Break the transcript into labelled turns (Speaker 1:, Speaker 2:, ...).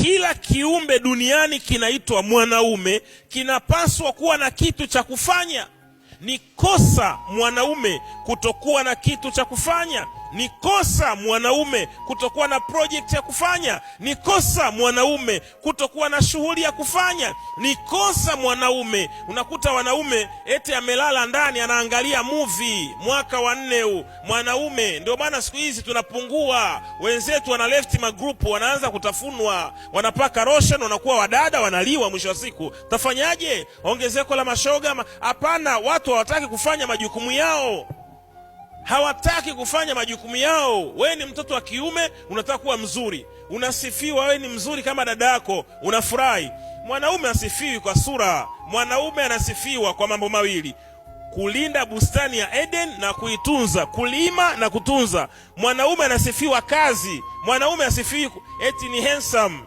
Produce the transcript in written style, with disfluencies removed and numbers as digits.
Speaker 1: kila kiumbe duniani kinaitwa mwanaume kinapaswa kuwa na kitu cha kufanya. Ni kosa mwanaume kutokuwa na kitu cha kufanya. Ni kosa mwanaume kutokuwa na project ya kufanya. Ni kosa mwanaume kutokuwa na shughuli ya kufanya. Ni kosa mwanaume, unakuta wanaume eti amelala ndani anaangalia movie mwaka wa 4 huu. Mwanaume, ndio maana siku hizi tunapungua. Wenzetu wana left magroup, wanaanza kutafunwa, wanapaka lotion, wanakuwa wadada, wanaliwa mwisho wa siku. Tafanyaje? Ongezeko la mashoga? Hapana, watu hawataki kufanya majukumu yao. Hawataki kufanya majukumu yao. Wewe ni mtoto wa kiume, unataka kuwa mzuri, unasifiwa, wewe ni mzuri kama dada yako, unafurahi. Mwanaume asifiwi kwa sura. Mwanaume anasifiwa kwa mambo mawili: kulinda bustani ya Eden na kuitunza, kulima na kutunza. Mwanaume anasifiwa kazi. Mwanaume asifiwi eti ni handsome.